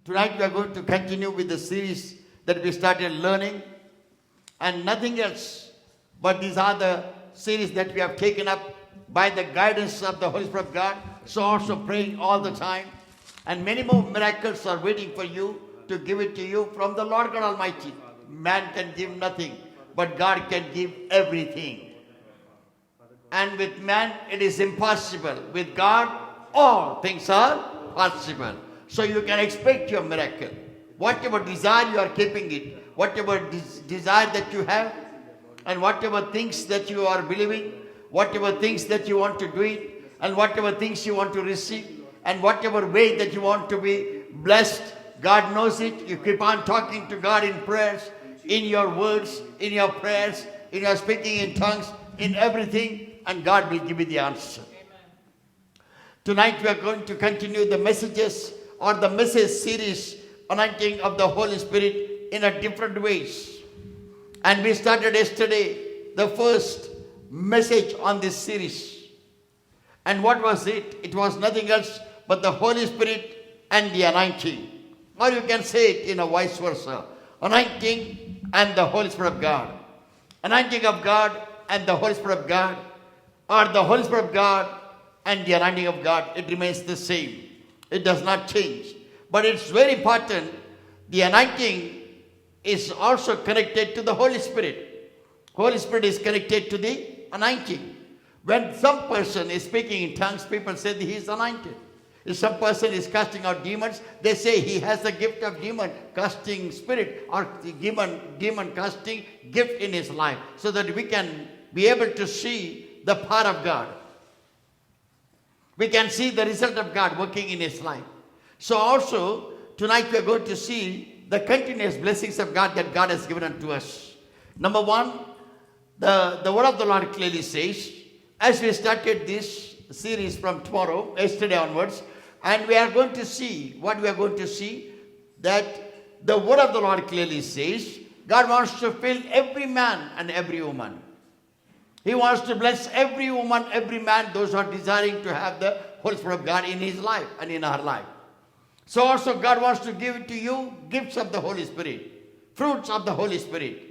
Tonight we are going to continue with the series that we started learning, and nothing else but these are the series that we have taken up by the guidance of the Holy Spirit of God. So also praying all the time, and many more miracles are waiting for you to give it to you from the Lord God Almighty. Man can give nothing, but God can give everything. And with man it is impossible. With God all things are possible. So you can expect your miracle. Whatever desire you are keeping it, whatever desire that you have, and whatever things that you are believing, whatever things that you want to do it, and whatever things you want to receive, and whatever way that you want to be blessed, God knows it. You keep on talking to God in prayers, in your words, in your prayers, in your speaking in tongues, in everything, and God will give you the answer. Tonight we are going to continue the messages or the message series, anointing of the Holy Spirit in a different ways. And we started yesterday the first message on this series. And what was it? It was nothing else but the Holy Spirit and the anointing. Or you can say it in a vice versa. Anointing and the Holy Spirit of God. Anointing of God and the Holy Spirit of God. Or the Holy Spirit of God and the anointing of God. It remains the same. It does not change. But it's very important. The anointing is also connected to the Holy Spirit. Holy Spirit is connected to the anointing. When some person is speaking in tongues, people say that he is anointed. If some person is casting out demons, they say he has the gift of demon casting spirit or the demon casting gift in his life, so that we can be able to see the power of God. We can see the result of God working in his life. So also, tonight we are going to see the continuous blessings of God that God has given unto us. Number one, the word of the Lord clearly says, as we started this series from yesterday onwards, and we are going to see, what we are going to see, that the word of the Lord clearly says, God wants to fill every man and every woman. He wants to bless every woman, every man, those who are desiring to have the Holy Spirit of God in his life and in our life. So also God wants to give to you gifts of the Holy Spirit, fruits of the Holy Spirit.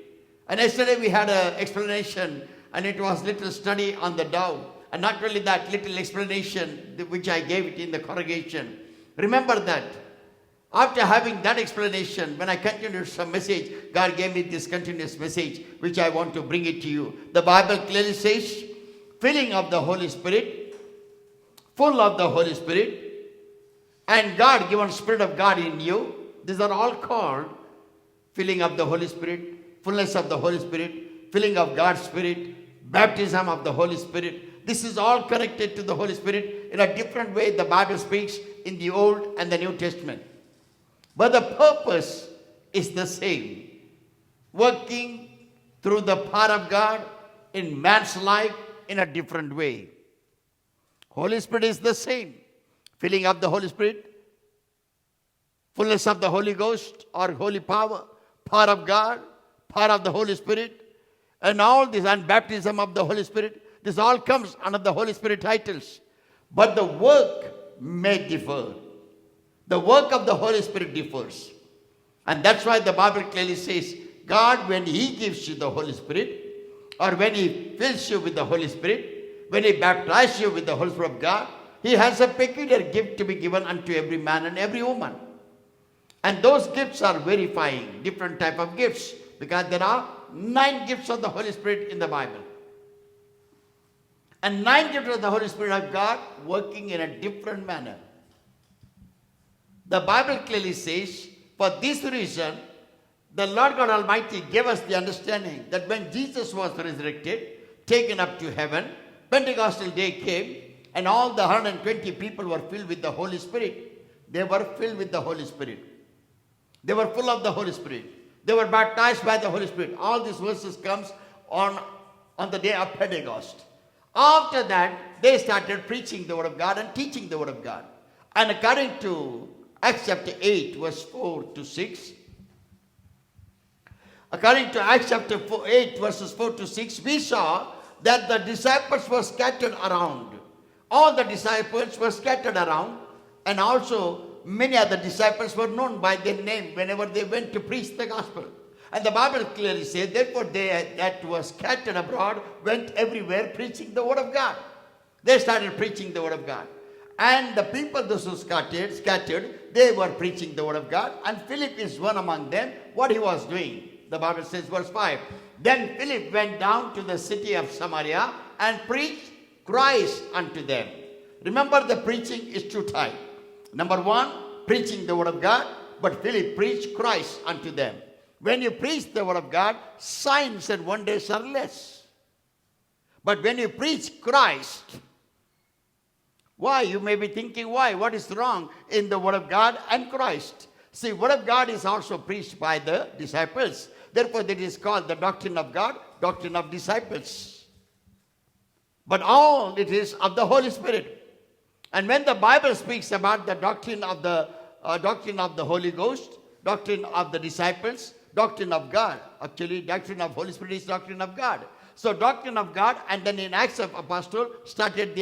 And yesterday we had an explanation, and it was little study on the dove. And not really that, little explanation which I gave it in the congregation. Remember that. After having that explanation, when I continued some message, God gave me this continuous message, which I want to bring it to you. The Bible clearly says, filling of the Holy Spirit, full of the Holy Spirit, and God-given Spirit of God in you. These are all called filling of the Holy Spirit, fullness of the Holy Spirit, filling of God's Spirit, baptism of the Holy Spirit. This is all connected to the Holy Spirit in a different way the Bible speaks in the Old and the New Testament. But the purpose is the same. Working through the power of God in man's life in a different way. Holy Spirit is the same. Filling of the Holy Spirit, fullness of the Holy Ghost or holy power, power of God, power of the Holy Spirit, and all this, and baptism of the Holy Spirit. This all comes under the Holy Spirit titles. But the work may differ. The work of the Holy Spirit differs. And that's why the Bible clearly says, God, when he gives you the Holy Spirit, or when he fills you with the Holy Spirit, when he baptizes you with the Holy Spirit of God, he has a peculiar gift to be given unto every man and every woman. And those gifts are verifying different type of gifts, because there are 9 gifts of the Holy Spirit in the Bible. And 9 gifts of the Holy Spirit of God working in a different manner. The Bible clearly says, for this reason, the Lord God Almighty gave us the understanding that when Jesus was resurrected, taken up to heaven, Pentecostal day came, and all the 120 people were filled with the Holy Spirit. They were filled with the Holy Spirit. They were full of the Holy Spirit. They were baptized by the Holy Spirit. All these verses comes on the day of Pentecost. After that, they started preaching the Word of God and teaching the Word of God. And according to Acts chapter 8, verse 4 to 6, according to Acts chapter 8, verses 4 to 6, we saw that the disciples were scattered around. All the disciples were scattered around, and also many other disciples were known by their name whenever they went to preach the gospel. And the Bible clearly says, therefore they that were scattered abroad went everywhere preaching the word of God. They started preaching the word of God. And the people, those who scattered, they were preaching the word of God. And Philip is one among them. What he was doing, the Bible says, verse 5. Then Philip went down to the city of Samaria and preached Christ unto them. Remember, the preaching is two types. Number one, preaching the word of God. But Philip preached Christ unto them. When you preach the word of God, signs and wonders are less. But when you preach Christ, why? You may be thinking, why? What is wrong in the word of God and Christ? See, word of God is also preached by the disciples. Therefore, that is called the doctrine of God, doctrine of disciples. But all it is of the Holy Spirit. And when the Bible speaks about the doctrine of the Holy Ghost, doctrine of the disciples, doctrine of God. Actually, doctrine of Holy Spirit is doctrine of God. So doctrine of God, and then in Acts of Apostle started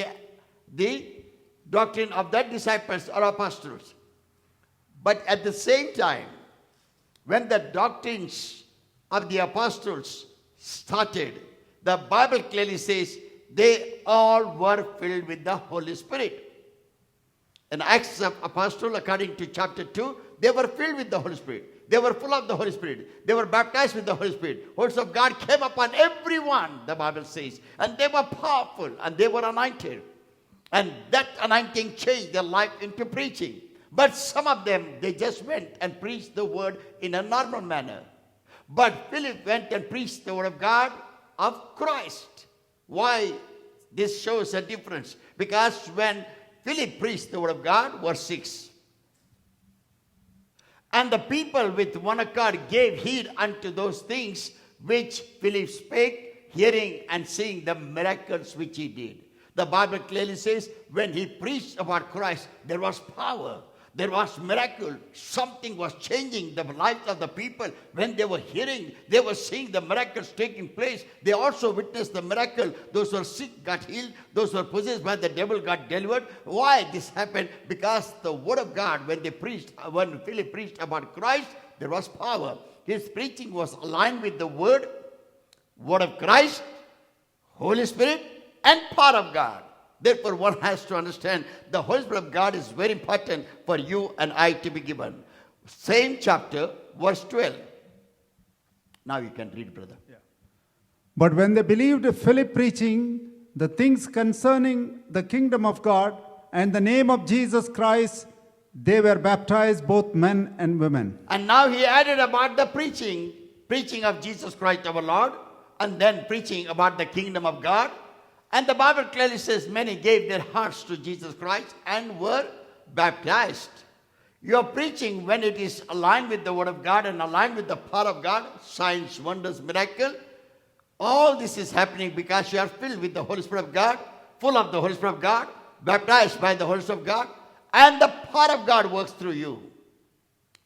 the doctrine of the disciples or apostles. But at the same time, when the doctrines of the apostles started, the Bible clearly says they all were filled with the Holy Spirit. In Acts of Apostle, according to chapter 2, they were filled with the Holy Spirit. They were full of the Holy Spirit. They were baptized with the Holy Spirit. Words of God came upon everyone, the Bible says. And they were powerful and they were anointed. And that anointing changed their life into preaching. But some of them, they just went and preached the word in a normal manner. But Philip went and preached the word of God of Christ. Why? This shows a difference. Because when Philip preached the word of God, verse 6. And the people with one accord gave heed unto those things which Philip spake, hearing and seeing the miracles which he did. The Bible clearly says when he preached about Christ, there was power. There was miracle. Something was changing the lives of the people. When they were hearing, they were seeing the miracles taking place. They also witnessed the miracle. Those who were sick got healed. Those who were possessed by the devil got delivered. Why this happened? Because the word of God, when Philip preached about Christ, there was power. His preaching was aligned with the word of Christ, Holy Spirit, and power of God. Therefore, one has to understand the Holy Spirit of God is very important for you and I to be given. Same chapter, verse 12. Now you can read, brother. Yeah. But when they believed Philip preaching the things concerning the kingdom of God and the name of Jesus Christ, they were baptized, both men and women. And now he added about the preaching of Jesus Christ our Lord, and then preaching about the kingdom of God. And the Bible clearly says many gave their hearts to Jesus Christ and were baptized. Your preaching, when it is aligned with the word of God and aligned with the power of God, signs, wonders, miracle, all this is happening because you are filled with the Holy Spirit of God, full of the Holy Spirit of God, baptized by the Holy Spirit of God, and the power of God works through you.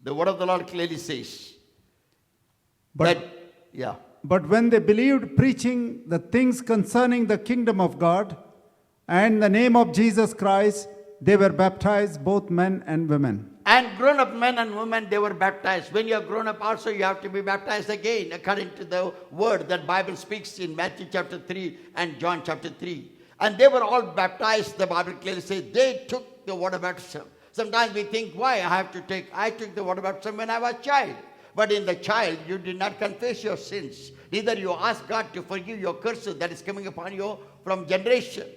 The word of the Lord clearly says But when they believed preaching the things concerning the kingdom of God and the name of Jesus Christ, they were baptized, both men and women. And grown-up men and women, they were baptized. When you are grown up also, you have to be baptized again, according to the word that Bible speaks in Matthew chapter 3 and John chapter 3. And they were all baptized, the Bible clearly says. They took the water baptism. Sometimes we think, why I took the water baptism when I was a child. But in the child, you did not confess your sins. Neither you ask God to forgive your curses that is coming upon you from generation.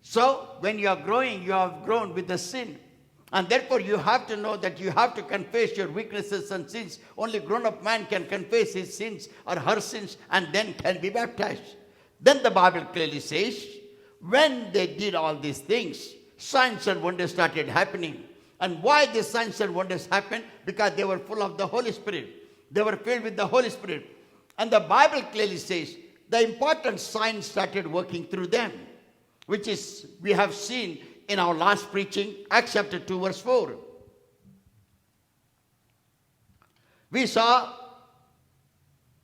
So, when you are growing, you have grown with the sin. And therefore, you have to know that you have to confess your weaknesses and sins. Only grown-up man can confess his sins or her sins and then can be baptized. Then the Bible clearly says, when they did all these things, signs and wonders started happening. And why these signs and wonders happened? Because they were full of the Holy Spirit. They were filled with the Holy Spirit. And the Bible clearly says the important signs started working through them, which is we have seen in our last preaching, Acts chapter 2 verse 4. We saw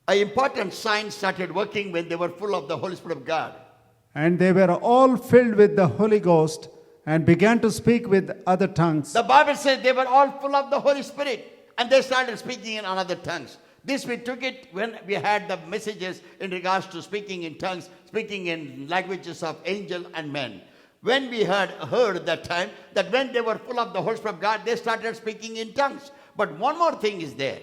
an important sign started working when they were full of the Holy Spirit of God. And they were all filled with the Holy Ghost and began to speak with other tongues. The Bible says they were all full of the Holy Spirit and they started speaking in another tongues. This we took it when we had the messages in regards to speaking in tongues, speaking in languages of angel and men. When we heard that time that when they were full of the Holy Spirit of God, they started speaking in tongues. But one more thing is there.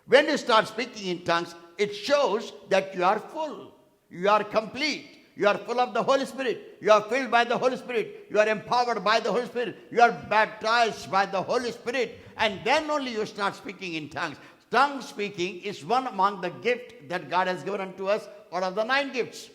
When you start speaking in tongues, it shows that you are full. You are complete. You are full of the Holy Spirit. You are filled by the Holy Spirit. You are empowered by the Holy Spirit. You are baptized by the Holy Spirit. And then only you start speaking in tongues. Tongue speaking is one among the gifts that God has given unto us out of the 9 gifts.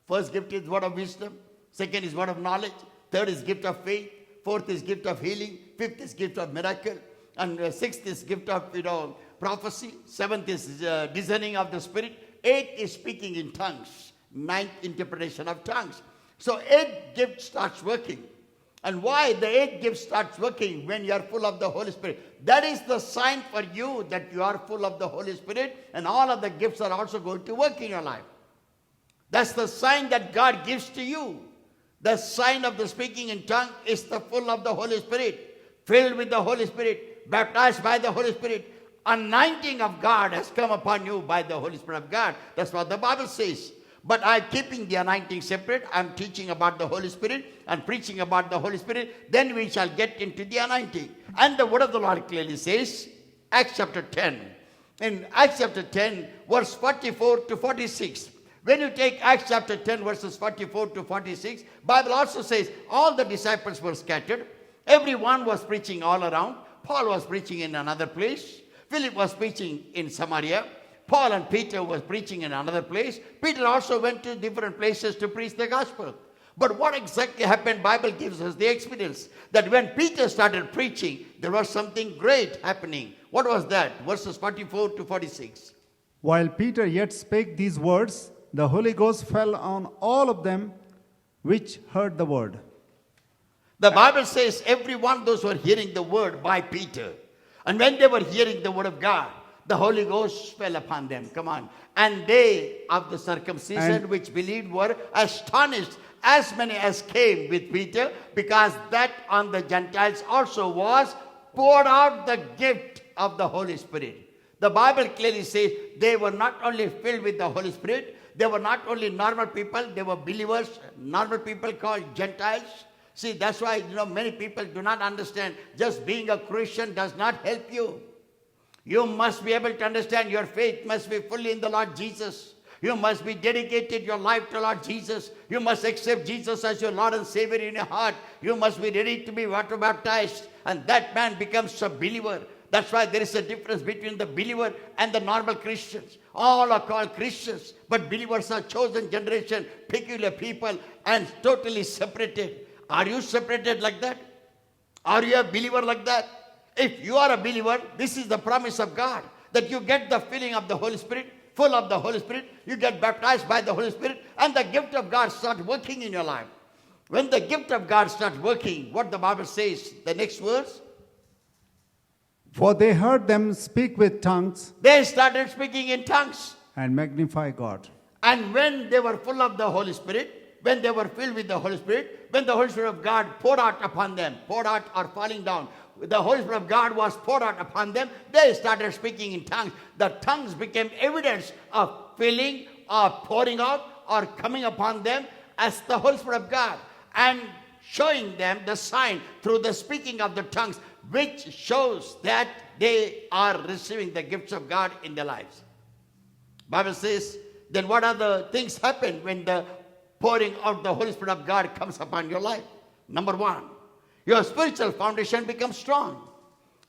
First gift is word of wisdom. Second is word of knowledge. Third is gift of faith. Fourth is gift of healing. Fifth is gift of miracle. And sixth is gift of prophecy. Seventh is discerning of the spirit. Eighth is speaking in tongues. Ninth, interpretation of tongues. So 8th gift starts working. And why the 8th gift starts working? When you are full of the Holy Spirit. That is the sign for you that you are full of the Holy Spirit, and all of the gifts are also going to work in your life. That's the sign that God gives to you. The sign of the speaking in tongue is the full of the Holy Spirit, filled with the Holy Spirit, baptized by the Holy Spirit. Anointing of God has come upon you by the Holy Spirit of God. That's what the Bible says. But I'm keeping the anointing separate. I'm teaching about the Holy Spirit and preaching about the Holy Spirit. Then we shall get into the anointing. And the word of the Lord clearly says, Acts chapter 10. In Acts chapter 10, verse 44 to 46. When you take Acts chapter 10, verses 44 to 46, Bible also says all the disciples were scattered. Everyone was preaching all around. Paul was preaching in another place. Philip was preaching in Samaria. Paul and Peter was preaching in another place. Peter also went to different places to preach the gospel. But what exactly happened, Bible gives us the experience that when Peter started preaching, there was something great happening. What was that? Verses 44 to 46. While Peter yet spake these words, the Holy Ghost fell on all of them which heard the word. The Bible says everyone, those who are hearing the word by Peter. And when they were hearing the word of God, the Holy Ghost fell upon them. Come on. And they of the circumcision which believed were astonished, as many as came with Peter, because that on the Gentiles also was poured out the gift of the Holy Spirit. The Bible clearly says they were not only filled with the Holy Spirit, they were not only normal people, they were believers, normal people called Gentiles. See, that's why many people do not understand just being a Christian does not help you. You must be able to understand your faith must be fully in the Lord Jesus. You must be dedicated your life to Lord Jesus. You must accept Jesus as your Lord and Savior in your heart. You must be ready to be water baptized. And that man becomes a believer. That's why there is a difference between the believer and the normal Christians. All are called Christians. But believers are chosen generation, peculiar people, and totally separated. Are you separated like that? Are you a believer like that? If you are a believer, this is the promise of God, that you get the filling of the Holy Spirit, full of the Holy Spirit, you get baptized by the Holy Spirit, and the gift of God starts working in your life. When the gift of God starts working, what the Bible says, the next verse? For they heard them speak with tongues They started speaking in tongues. and magnify God. And when they were full of the Holy Spirit, when they were filled with the Holy Spirit, when the Holy Spirit of God poured out upon them, poured out or falling down, the Holy Spirit of God was poured out upon them, they started speaking in tongues. The tongues became evidence of filling or pouring out or coming upon them as the Holy Spirit of God, and showing them the sign through the speaking of the tongues, which shows that they are receiving the gifts of God in their lives. Bible says, then what other things happen when the pouring out the Holy Spirit of God comes upon your life? Number 1, your spiritual foundation becomes strong.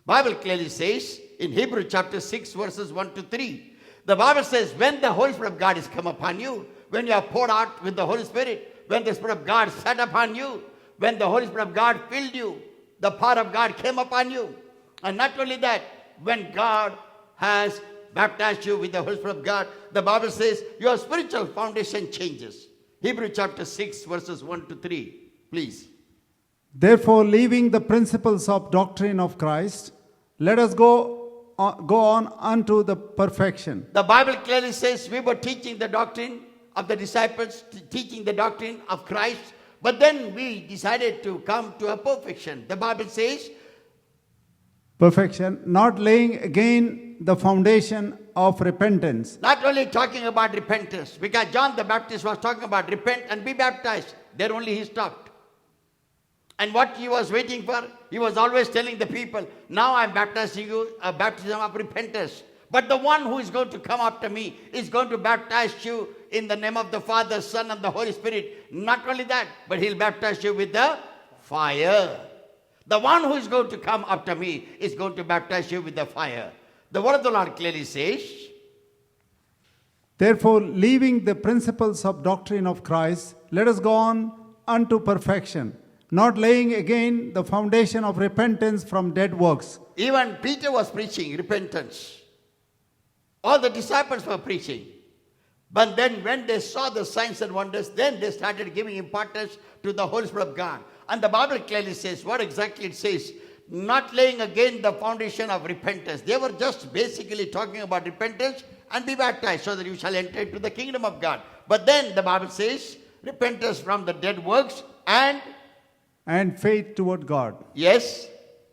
Bible clearly says in Hebrews chapter 6 verses 1 to 3. The Bible says when the Holy Spirit of God is come upon you, when you are poured out with the Holy Spirit, when the Spirit of God sat upon you, when the Holy Spirit of God filled you, the power of God came upon you. And not only that, when God has baptized you with the Holy Spirit of God, the Bible says your spiritual foundation changes. Hebrews chapter 6 verses 1 to 3. Please. Therefore, leaving the principles of doctrine of Christ, let us go on unto the perfection. The Bible clearly says we were teaching the doctrine of the disciples, teaching the doctrine of Christ. But then we decided to come to a perfection. The Bible says, Perfection, not laying again the foundation of repentance. not only talking about repentance, because John the Baptist was talking about repent and be baptized. There only he stopped. And what he was waiting for, he was always telling the people, now I'm baptizing you a baptism of repentance. But the one who is going to come after me is going to baptize you in the name of the Father, Son, and the Holy Spirit. Not only that, but he'll baptize you with the fire. The one who is going to come after me is going to baptize you with the fire. The word of the Lord clearly says, Therefore, leaving the principles of doctrine of Christ, let us go on unto perfection, not laying again the foundation of repentance from dead works. even Peter was preaching repentance. All the disciples were preaching. But then when they saw the signs and wonders, then they started giving importance to the Holy Spirit of God. And the Bible clearly says, what exactly it says? Not laying again the foundation of repentance. They were just basically talking about repentance and be baptized so that you shall enter into the kingdom of God. But then the Bible says, repentance from the dead works and, And faith toward God. yes,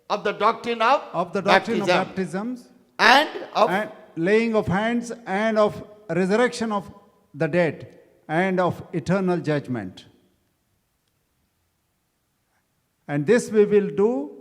of the doctrine Of the doctrine of baptism. baptisms, And of and laying of hands, and of resurrection of the dead, and of eternal judgment. And this we will do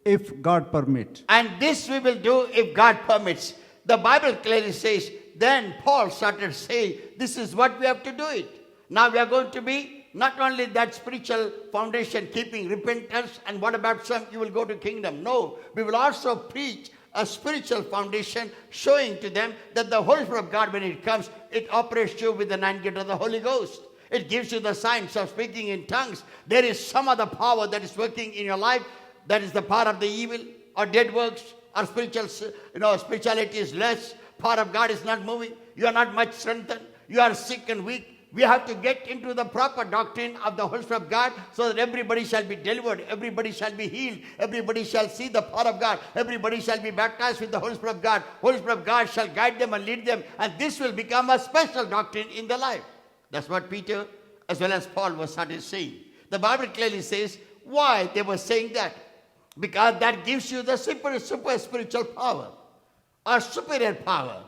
if God permit. And this we will do if God permits. The Bible clearly says, then Paul started saying, this is what we have to do it. Now we are going to be not only that spiritual foundation, keeping repentance and water baptism, you will go to kingdom. No, we will also preach a spiritual foundation, showing to them that the Holy Spirit of God, when it comes, it operates you with the 9 gifts of the Holy Ghost. It gives you the signs of speaking in tongues. There is some other power that is working in your life. That is the power of the evil or dead works or spirituality is less. Power of God is not moving. You are not much strengthened. You are sick and weak. We have to get into the proper doctrine of the Holy Spirit of God so that everybody shall be delivered, everybody shall be healed, everybody shall see the power of God, everybody shall be baptized with the Holy Spirit of God. Holy Spirit of God shall guide them and lead them, and this will become a special doctrine in their life. That's what Peter as well as Paul was started saying. The Bible clearly says why they were saying that. Because that gives you the super spiritual power, or superior power,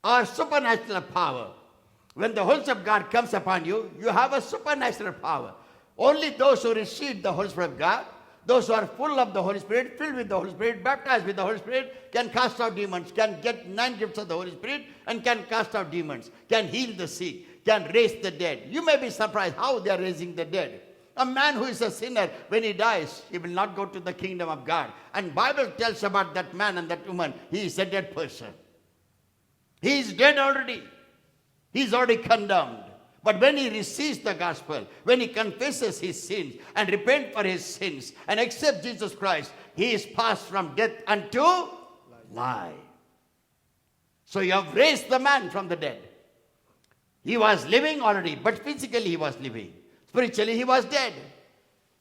or supernatural power. When the Holy Spirit of God comes upon you, you have a supernatural power. Only those who receive the Holy Spirit of God, those who are full of the Holy Spirit, filled with the Holy Spirit, baptized with the Holy Spirit, can cast out demons, can get 9 gifts of the Holy Spirit, and can cast out demons, can heal the sick, can raise the dead. You may be surprised how they are raising the dead. A man who is a sinner, when he dies, he will not go to the kingdom of God. And Bible tells about that man and that woman, he is a dead person. He is dead already. He is already condemned. But when he receives the gospel, when he confesses his sins and repents for his sins and accepts Jesus Christ, he is passed from death unto life. So you have raised the man from the dead. He was living already, but physically he was living. Spiritually he was dead.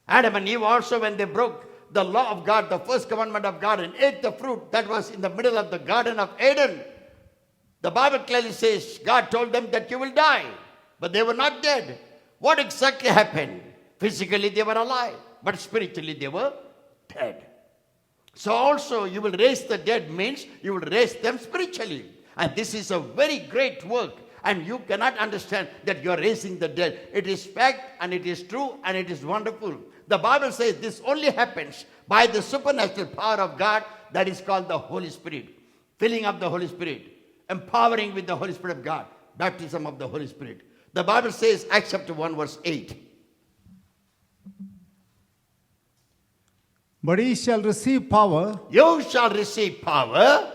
Adam and Eve also, when they broke the law of God, the first commandment of God, and ate the fruit that was in the middle of the Garden of Eden, the Bible clearly says God told them that you will die. But they were not dead. What exactly happened? Physically they were alive, but spiritually they were dead. So also you will raise the dead means you will raise them spiritually. And this is a very great work. And you cannot understand that you are raising the dead. It is fact and it is true and it is wonderful. The Bible says this only happens by the supernatural power of God that is called the Holy Spirit. Filling of the Holy Spirit. Empowering with the Holy Spirit of God. Baptism of the Holy Spirit. The Bible says, Acts chapter 1 verse 8. But ye shall receive power. You shall receive power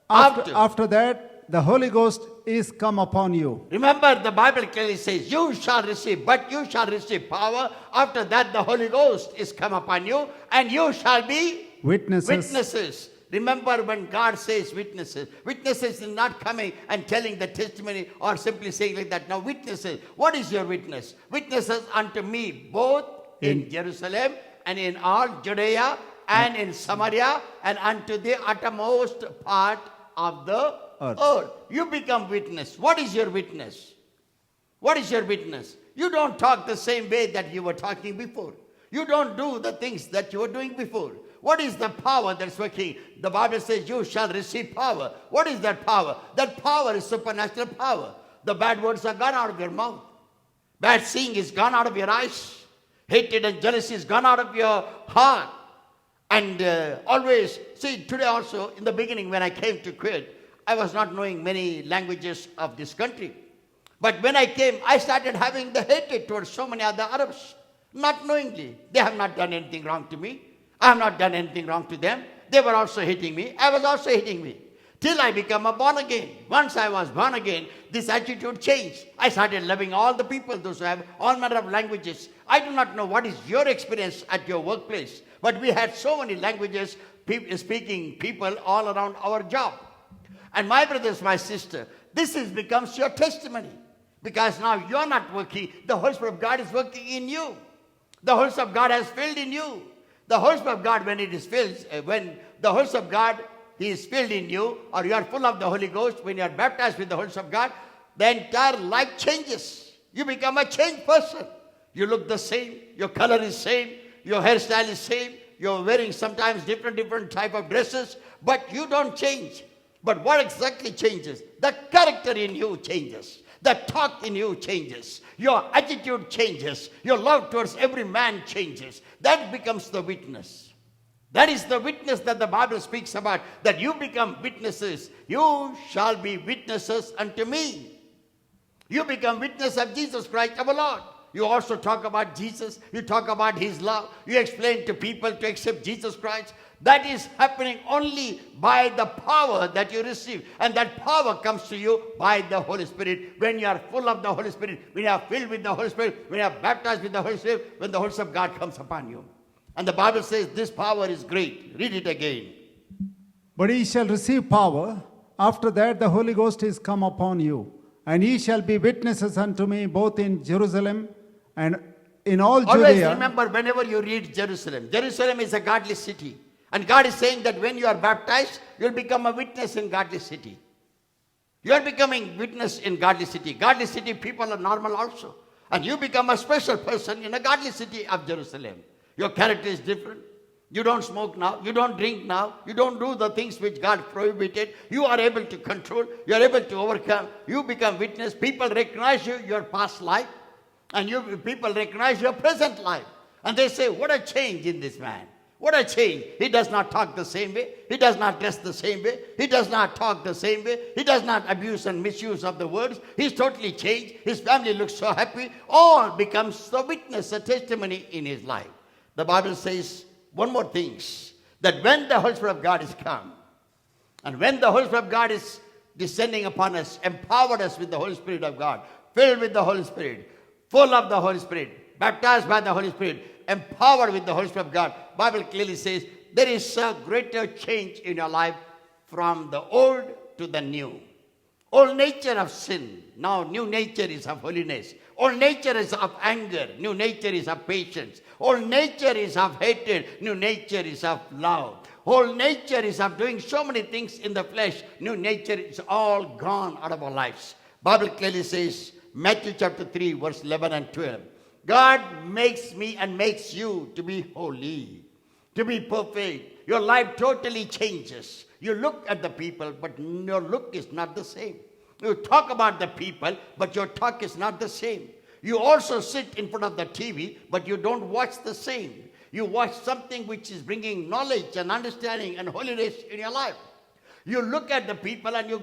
After that, the Holy Ghost is come upon you. Remember, the Bible clearly says, you shall receive, but you shall receive power. After that, the Holy Ghost is come upon you, and you shall be witnesses. Remember, when God says witnesses, witnesses is not coming and telling the testimony or simply saying like that. Now, witnesses, what is your witness? Witnesses unto me, both in Jerusalem and in all Judea and in Samaria and unto the uttermost part of the earth. You become witness. What is your witness? What is your witness? You don't talk the same way that you were talking before. You don't do the things that you were doing before. What is the power that's working? The Bible says you shall receive power. What is that power? That power is supernatural power. The bad words are gone out of your mouth. Bad seeing is gone out of your eyes. Hatred and jealousy is gone out of your heart. And always, see, today also, in the beginning when I came to Kuwait, I was not knowing many languages of this country. But when I came, I started having the hatred towards so many other Arabs. Not knowingly. They have not done anything wrong to me. I have not done anything wrong to them. They were also hating me. I was also hating me. Till I become a born again. Once I was born again, this attitude changed. I started loving all the people, those who have all manner of languages. I do not know what is your experience at your workplace, but we had so many languages speaking people all around our job. And my brothers, my sister, this becomes your testimony. Because now you're not working, the Holy Spirit of God is working in you. The Holy Spirit of God has filled in you. The Holy Spirit of God, when it is filled, when the Holy Spirit of God He is filled in you, or you are full of the Holy Ghost, when you are baptized with the Holy Spirit of God, the entire life changes. You become a changed person. You look the same, your color is same, your hairstyle is same, you're wearing sometimes different type of dresses, but you don't change. But what exactly changes? The character in you changes. The talk in you changes. Your attitude changes. Your love towards every man changes. That becomes the witness. That is the witness that the Bible speaks about, that you become witnesses. You shall be witnesses unto me. You become witness of Jesus Christ our Lord. You also talk about Jesus. You talk about His love. You explain to people to accept Jesus Christ. That is happening only by the power that you receive. And that power comes to you by the Holy Spirit. When you are full of the Holy Spirit, when you are filled with the Holy Spirit, when you are baptized with the Holy Spirit, when the Holy Spirit of God comes upon you. And the Bible says this power is great. Read it again. But ye shall receive power. After that the Holy Ghost is come upon you. And ye shall be witnesses unto me both in Jerusalem and in all Always Judea. remember, whenever you read Jerusalem, Jerusalem is a godly city. And God is saying that when you are baptized, you'll become a witness in godly city. You are becoming witness in godly city. Godly city people are normal also. And you become a special person in a godly city of Jerusalem. Your character is different. You don't smoke now. You don't drink now. You don't do the things which God prohibited. You are able to control. You are able to overcome. You become witness. People recognize you, your past life. And people recognize your present life. And they say, what a change in this man. What a change. He does not talk the same way. He does not dress the same way. He does not talk the same way. He does not abuse and misuse of the words. He's totally changed. His family looks so happy. All becomes the witness, a testimony in his life. The Bible says one more thing, that when the Holy Spirit of God is come, and when the Holy Spirit of God is descending upon us, empowered us with the Holy Spirit of God, filled with the Holy Spirit, full of the Holy Spirit, baptized by the Holy Spirit, empowered with the Holy Spirit of God, Bible clearly says there is a greater change in your life from the old to the new. Old nature of sin, now new nature is of holiness. Old nature is of anger, new nature is of patience. Old nature is of hatred, new nature is of love. Old nature is of doing so many things in the flesh, new nature is all gone out of our lives. Bible clearly says, Matthew chapter 3, verse 11 and 12. God makes me and makes you to be holy, to be perfect. Your life totally changes. You look at the people, but your look is not the same. You talk about the people, but your talk is not the same. You also sit in front of the TV, but you don't watch the same. You watch something which is bringing knowledge and understanding and holiness in your life. You look at the people and you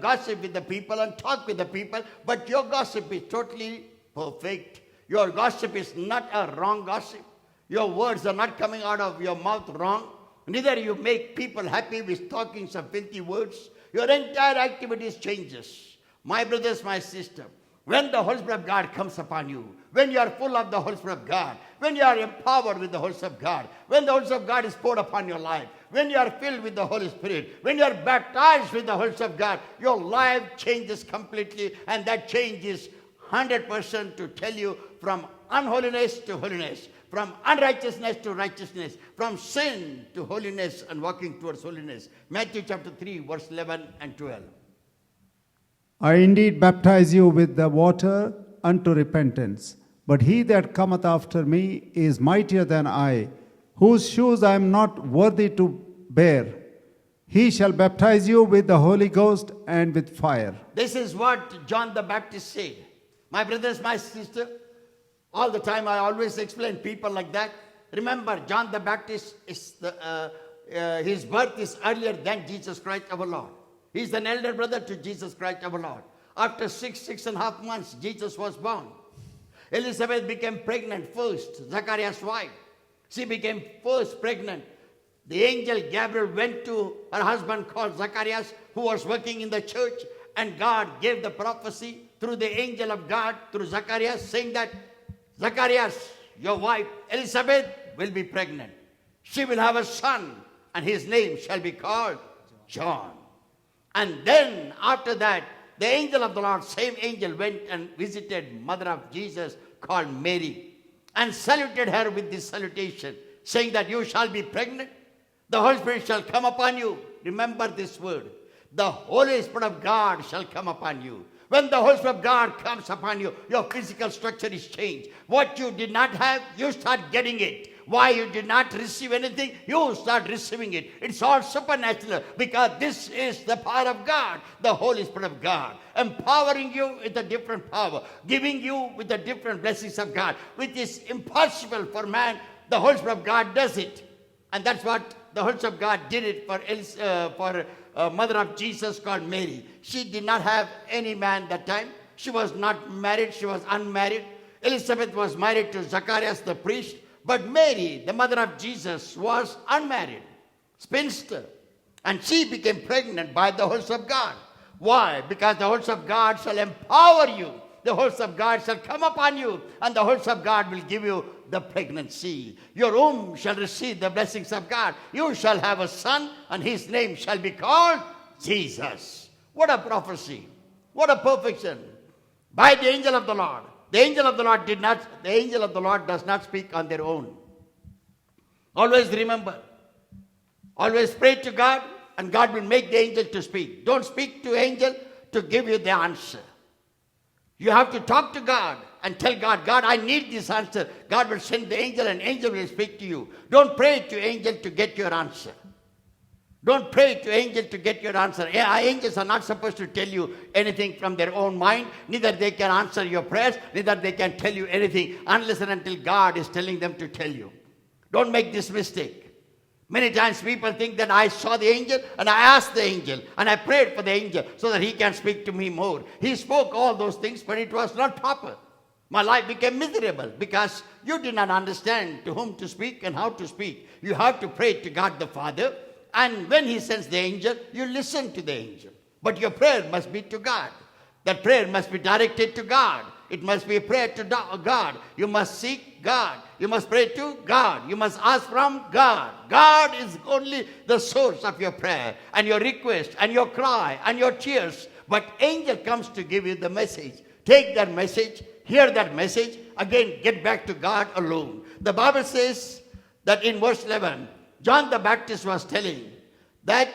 gossip with the people and talk with the people, but your gossip is totally perfect. Your gossip is not a wrong gossip. Your words are not coming out of your mouth wrong. Neither you make people happy with talking some filthy words. Your entire activities changes. My brothers, my sister, when the Holy Spirit of God comes upon you, when you are full of the Holy Spirit of God, when you are empowered with the Holy Spirit of God, when the Holy Spirit of God is poured upon your life, when you are filled with the Holy Spirit, when you are baptized with the Holy Spirit of God, your life changes completely, and that change is 100% to tell you from unholiness to holiness, from unrighteousness to righteousness, from sin to holiness and walking towards holiness. Matthew chapter 3, verse 11 and 12. I indeed baptize you with the water unto repentance. But he that cometh after me is mightier than I, whose shoes I am not worthy to bear. He shall baptize you with the Holy Ghost and with fire. This is what John the Baptist said. My brothers, my sister, all the time I always explain people like that. Remember, John the Baptist is his birth is earlier than Jesus Christ our Lord. He is an elder brother to Jesus Christ our Lord. After 6.5 months, Jesus was born. Elizabeth became pregnant first, Zacharias' wife. She became first pregnant. The angel Gabriel went to her husband called Zacharias, who was working in the church, and God gave the prophecy through the angel of God, through Zacharias, saying that, Zacharias, your wife Elizabeth will be pregnant. She will have a son, and his name shall be called John. And then after that, the angel of the Lord, same angel, went and visited mother of Jesus called Mary and saluted her with this salutation, saying that you shall be pregnant. The Holy Spirit shall come upon you. Remember this word. The Holy Spirit of God shall come upon you. When the Holy Spirit of God comes upon you, your physical structure is changed. What you did not have, you start getting it. Why you did not receive anything, you start receiving it. It's all supernatural because this is the power of God, the Holy Spirit of God, empowering you with a different power, giving you with the different blessings of God, which is impossible for man. The Holy Spirit of God does it. And that's what the Holy Spirit of God did it for mother of Jesus called Mary. She did not have any man that time. She was not married. She was unmarried. Elizabeth was married to Zacharias the priest. But Mary, the mother of Jesus, was unmarried, spinster. And she became pregnant by the Holy Spirit of God. Why? Because the Holy Spirit of God shall empower you. The Holy Spirit of God shall come upon you. And the Holy Spirit of God will give you the pregnancy. Your womb shall receive the blessings of God. You shall have a son, and his name shall be called Jesus. What a prophecy. What a perfection. By the angel of the Lord. The angel of the Lord does not speak on their own. Always remember. Always pray to God, and God will make the angel to speak. Don't speak to angel to give you the answer. You have to talk to God and tell God, God, I need this answer. God will send the angel, and angel will speak to you. Don't pray to angel to get your answer. Don't pray to angel to get your answer. Angels are not supposed to tell you anything from their own mind. Neither they can answer your prayers. Neither they can tell you anything unless and until God is telling them to tell you. Don't make this mistake. Many times people think that I saw the angel and I asked the angel and I prayed for the angel so that he can speak to me more. He spoke all those things, but it was not proper. My life became miserable because you did not understand to whom to speak and how to speak. You have to pray to God the Father. And when he sends the angel, you listen to the angel. But your prayer must be to God. That prayer must be directed to God. It must be a prayer to God. You must seek God. You must pray to God. You must ask from God. God is only the source of your prayer and your request and your cry and your tears. But angel comes to give you the message. Take that message, hear that message, again get back to God alone. The Bible says that in verse 11, John the Baptist was telling that,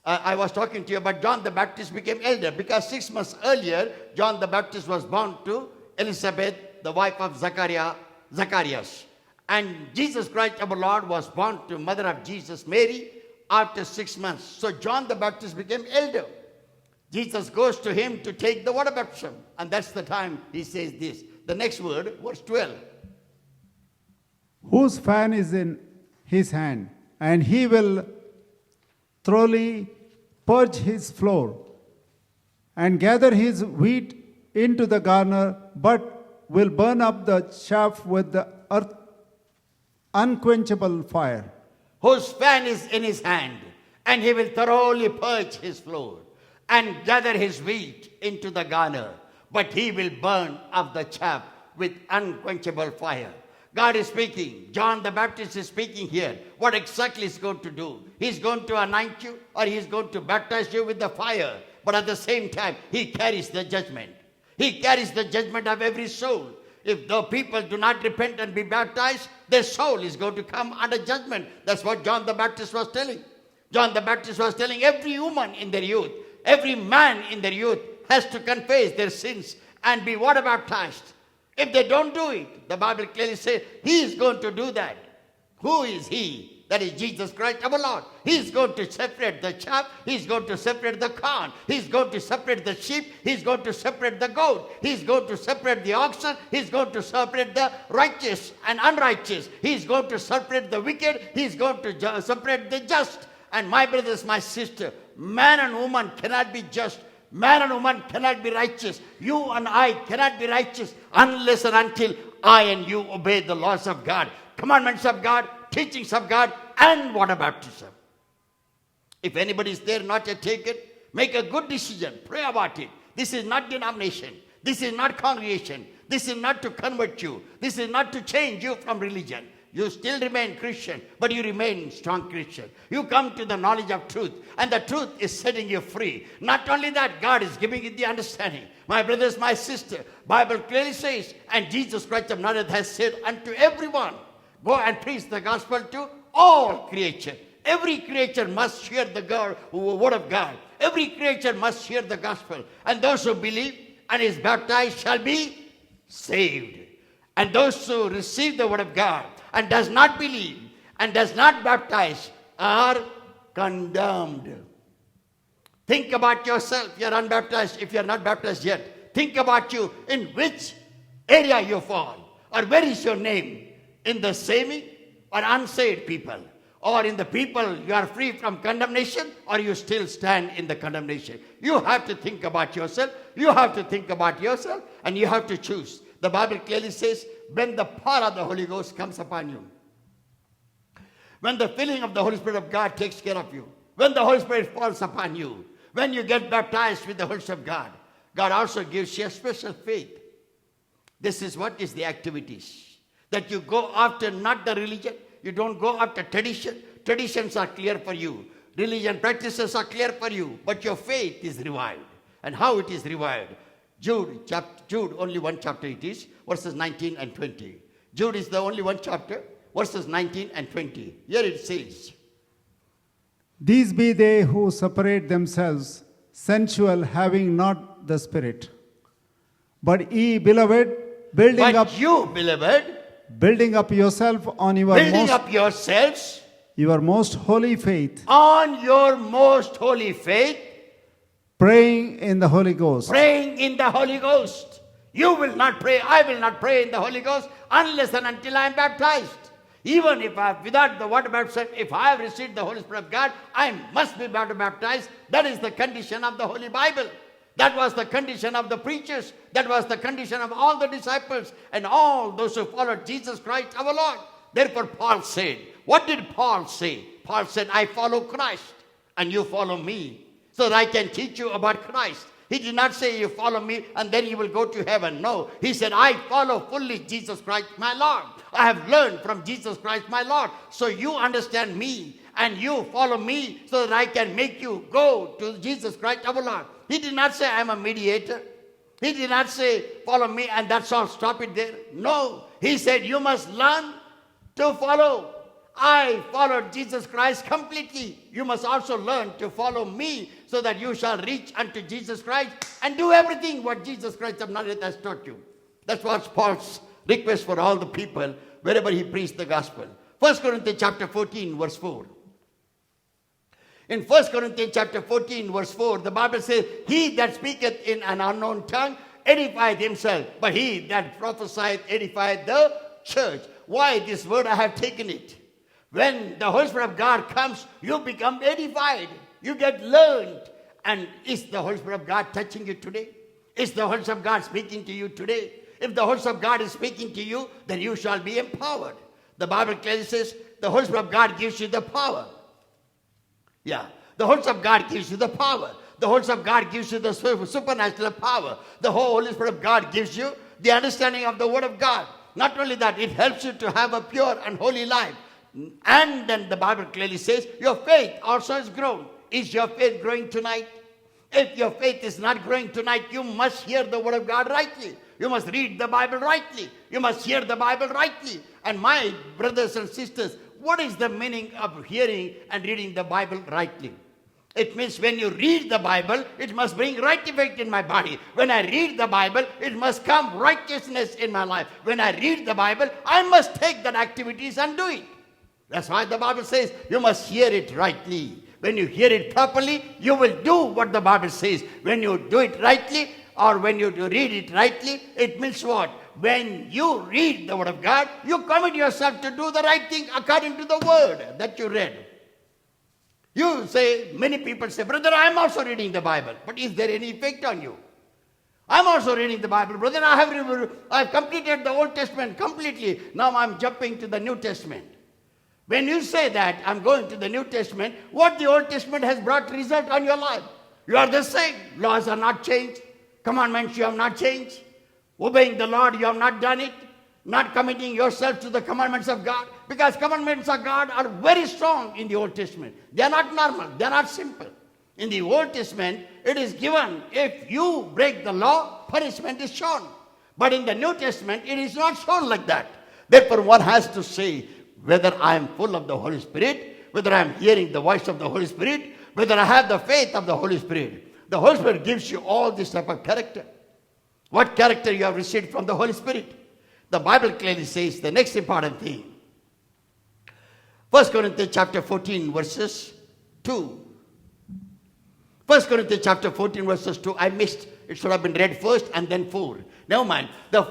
I was talking to you about John the Baptist became elder because 6 months earlier, John the Baptist was born to Elizabeth, the wife of Zacharias. And Jesus Christ our Lord was born to mother of Jesus, Mary, after 6 months. So John the Baptist became elder. Jesus goes to him to take the water baptism. And that's the time he says this. The next word, verse 12. Whose fan is in his hand, and he will thoroughly purge his floor and gather his wheat into the garner, but will burn up the chaff with the unquenchable fire. Whose fan is in his hand, and he will thoroughly purge his floor and gather his wheat into the garner, but he will burn up the chaff with unquenchable fire. God is speaking. John the Baptist is speaking here. What exactly is going to do? He's going to anoint you, or he's going to baptize you with the fire. But at the same time, he carries the judgment. He carries the judgment of every soul. If the people do not repent and be baptized, their soul is going to come under judgment. That's what John the Baptist was telling. John the Baptist was telling every woman in their youth, every man in their youth has to confess their sins and be water baptized. If they don't do it, the Bible clearly says he is going to do that. Who is he? That is Jesus Christ our Lord. He is going to separate the chaff. He is going to separate the corn. He is going to separate the sheep. He is going to separate the goat. He is going to separate the oxen. He is going to separate the righteous and unrighteous. He is going to separate the wicked. He is going to separate the just. And my brothers, my sister, man and woman cannot be just. Man and woman cannot be righteous. You and I cannot be righteous unless and until I and you obey the laws of God, commandments of God, teachings of God, and water baptism. If anybody is there not yet taken, make a good decision. Pray about it. This is not denomination. This is not congregation. This is not to convert you. This is not to change you from religion. You still remain Christian, but you remain strong Christian. You come to the knowledge of truth, and the truth is setting you free. Not only that, God is giving you the understanding. My brothers, my sister, Bible clearly says, and Jesus Christ of Nazareth has said unto everyone, go and preach the gospel to all creation. Every creature must hear the word of God. Every creature must hear the gospel. And those who believe and is baptized shall be saved. And those who receive the word of God and does not believe and does not baptize are condemned. Think about yourself. You are unbaptized if you are not baptized yet. Think about you, in which area you fall, or where is your name, in the saving or unsaved people, or in the people you are free from condemnation, or you still stand in the condemnation. You have to think about yourself. You have to think about yourself, and you have to choose. The Bible clearly says, when the power of the Holy Ghost comes upon you, when the filling of the Holy Spirit of God takes care of you, when the Holy Spirit falls upon you, when you get baptized with the Holy Spirit of God, God also gives you a special faith. This is what is the activities. That you go after not the religion, you don't go after tradition. Traditions are clear for you. Religion practices are clear for you, but your faith is revived. And how it is revived? Jude, only one chapter it is, verses 19 and 20. Jude is the only one chapter, verses 19 and 20. Here it says, These be they who separate themselves, sensual, having not the Spirit. But ye, beloved, building up yourself on your most holy faith, on your most holy faith, praying in the Holy Ghost. Praying in the Holy Ghost. You will not pray, I will not pray in the Holy Ghost unless and until I am baptized. Even if without the water baptism, if I have received the Holy Spirit of God, I must be baptized. That is the condition of the Holy Bible. That was the condition of the preachers. That was the condition of all the disciples and all those who followed Jesus Christ our Lord. Therefore Paul said, what did Paul say? Paul said, I follow Christ and you follow me, so that I can teach you about Christ. He did not say you follow me and then you will go to heaven. No, he said, I follow fully Jesus Christ my Lord. I have learned from Jesus Christ my Lord. So you understand me and you follow me so that I can make you go to Jesus Christ our Lord. He did not say I am a mediator. He did not say follow me and that's all, stop it there. No, he said you must learn to follow. I followed Jesus Christ completely. You must also learn to follow me so that you shall reach unto Jesus Christ and do everything what Jesus Christ of Nazareth has taught you. That's what Paul's request for all the people wherever he preached the gospel. 1 Corinthians chapter 14 verse 4. In 1 Corinthians chapter 14 verse 4, the Bible says, he that speaketh in an unknown tongue edifieth himself, but he that prophesieth edifieth the church. Why this word I have taken it? When the Holy Spirit of God comes, you become edified. You get learned. And is the Holy Spirit of God touching you today? Is the Holy Spirit of God speaking to you today? If the Holy Spirit of God is speaking to you, then you shall be empowered. The Bible clearly says the Holy Spirit of God gives you the power. Yeah, the Holy Spirit of God gives you the power. The Holy Spirit of God gives you the supernatural power. The Holy Spirit of God gives you the understanding of the Word of God. Not only that, it helps you to have a pure and holy life. And then the Bible clearly says your faith also has grown. Is your faith growing tonight? If your faith is not growing tonight, you must hear the Word of God rightly. You must read the Bible rightly. You must hear the Bible rightly. And my brothers and sisters, what is the meaning of hearing and reading the Bible rightly? It means when you read the Bible, it must bring right effect in my body. When I read the Bible, it must come righteousness in my life. When I read the Bible, I must take that activities and do it. That's why the Bible says you must hear it rightly. When you hear it properly, you will do what the Bible says. When you do it rightly, or when you read it rightly, it means what? When you read the Word of God, you commit yourself to do the right thing according to the Word that you read. You say, many people say, brother, I'm also reading the Bible. But is there any effect on you? I'm also reading the Bible. Brother, I've completed the Old Testament completely. Now I'm jumping to the New Testament. When you say that, I'm going to the New Testament, what the Old Testament has brought result on your life? You are the same. Laws are not changed. Commandments you have not changed. Obeying the Lord, you have not done it. Not committing yourself to the commandments of God. Because commandments of God are very strong in the Old Testament. They are not normal. They are not simple. In the Old Testament, it is given, if you break the law, punishment is shown. But in the New Testament, it is not shown like that. Therefore, one has to say whether I am full of the Holy Spirit, whether I am hearing the voice of the Holy Spirit, whether I have the faith of the Holy Spirit. The Holy Spirit gives you all this type of character. What character you have received from the Holy Spirit? The Bible clearly says the next important thing. 1 Corinthians chapter 14 verses 2. 1 Corinthians chapter 14 verses 2. I missed. It should have been read first and then 4. Never mind. 1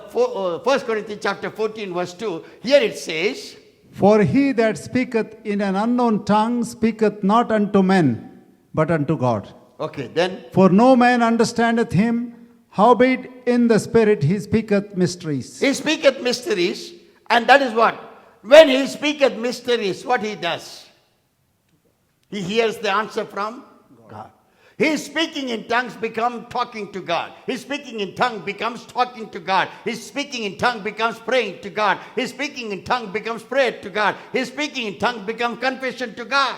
Corinthians chapter 14 verse 2. Here it says, For he that speaketh in an unknown tongue speaketh not unto men, but unto God. okay, then For no man understandeth him, howbeit in the Spirit he speaketh mysteries. he speaketh mysteries, and that is what? When he speaketh mysteries, what he does? He hears the answer from God. His speaking in tongues becomes talking to God. His speaking in tongue becomes talking to God. His speaking in tongue becomes praying to God. His speaking in tongue becomes prayer to God. His speaking in tongue becomes confession to God.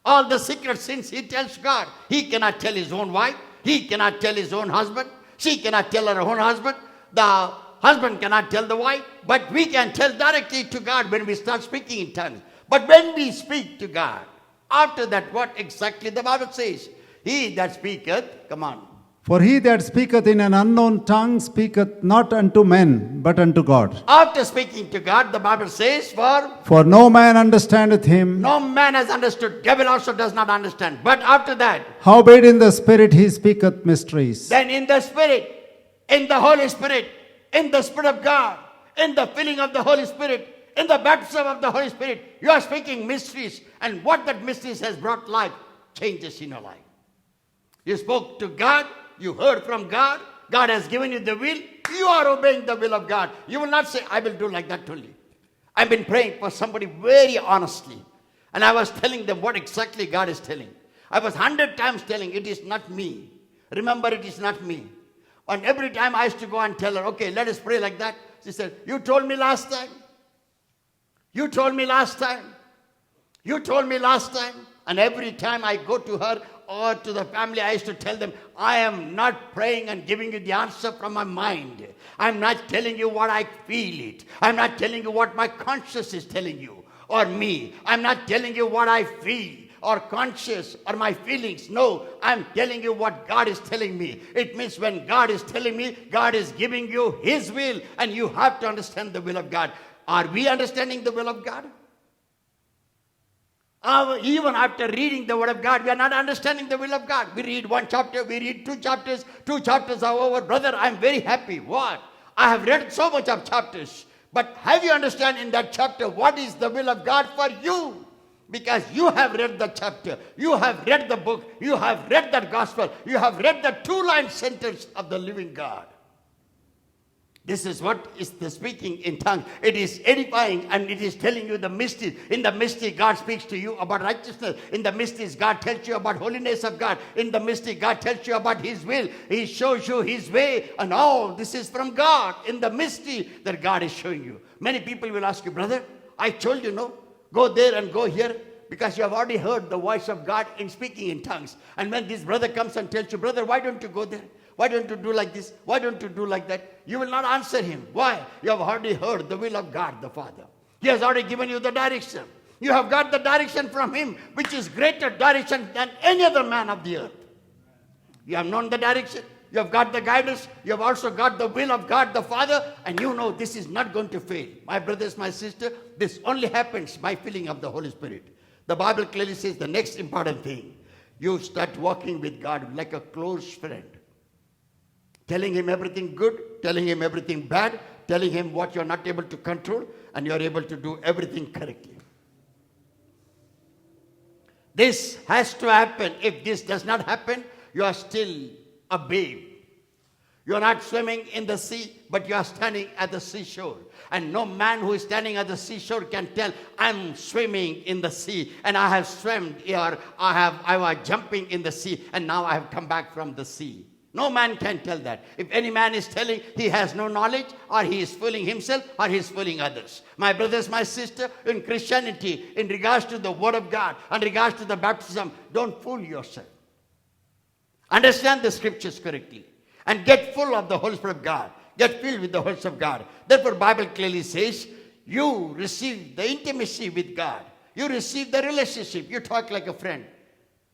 All the secret sins he tells God. He cannot tell his own wife. He cannot tell his own husband. She cannot tell her own husband. The husband cannot tell the wife. But we can tell directly to God when we start speaking in tongues. But when we speak to God, after that, what exactly the Bible says? He that speaketh, come on. For he that speaketh in an unknown tongue speaketh not unto men, but unto God. After speaking to God, the Bible says, For no man understandeth him, no man has understood. Devil also does not understand. But after that, howbeit in the Spirit he speaketh mysteries. then in the Spirit, in the Holy Spirit, in the Spirit of God, in the filling of the Holy Spirit, in the baptism of the Holy Spirit, you are speaking mysteries. And what that mysteries has brought life, changes in your life. You spoke to God, you heard from God, God has given you the will, you are obeying the will of God. You will not say, I will do like that only. I've been praying for somebody very honestly. And I was telling them what exactly God is telling. I was 100 times telling, it is not me. Remember, it is not me. And every time I used to go and tell her, okay, let us pray like that. She said, you told me last time. You told me last time. You told me last time. And every time I go to her or to the family, I used to tell them, I am not praying and giving you the answer from my mind. I'm not telling you what I feel it. I'm not telling you what my conscience is telling you or me. I'm not telling you what I feel or conscious or my feelings. No, I'm telling you what God is telling me. It means when God is telling me, God is giving you His will, and you have to understand the will of God. Are we understanding the will of God? Even after reading the Word of God, we are not understanding the will of God. We read one chapter, we read 2 chapters, 2 chapters are over. Brother, I'm very happy. What? I have read so much of chapters. But have you understand in that chapter what is the will of God for you? Because you have read the chapter, you have read the book, you have read that gospel, you have read the 2-line sentence of the living God. This is what is the speaking in tongues. It is edifying and it is telling you the mystery. In the mystery, God speaks to you about righteousness. In the mysteries, God tells you about holiness of God. In the mystery, God tells you about His will. He shows you His way, and all this is from God. In the mystery that God is showing you. Many people will ask you, brother, I told you, no, go there and go here, because you have already heard the voice of God in speaking in tongues. And when this brother comes and tells you, brother, why don't you go there? Why don't you do like this? Why don't you do like that? You will not answer him. Why? You have already heard the will of God the Father. He has already given you the direction. You have got the direction from Him, which is greater direction than any other man of the earth. You have known the direction. You have got the guidance. You have also got the will of God the Father. And you know this is not going to fail. My brothers, my sister, this only happens by filling of the Holy Spirit. The Bible clearly says the next important thing. You start walking with God like a close friend. Telling Him everything good, telling Him everything bad, telling Him what you're not able to control, and you're able to do everything correctly. This has to happen. If this does not happen, you are still a babe. You are not swimming in the sea, but you are standing at the seashore. And no man who is standing at the seashore can tell, I'm swimming in the sea, and I have swum here, I was jumping in the sea, and now I have come back from the sea. No man can tell that. If any man is telling, he has no knowledge, or he is fooling himself, or he is fooling others. My brothers, my sister, in Christianity, in regards to the Word of God, in regards to the baptism, don't fool yourself. Understand the scriptures correctly. And get full of the Holy Spirit of God. Get filled with the Holy Spirit of God. Therefore, Bible clearly says, you receive the intimacy with God. You receive the relationship. You talk like a friend.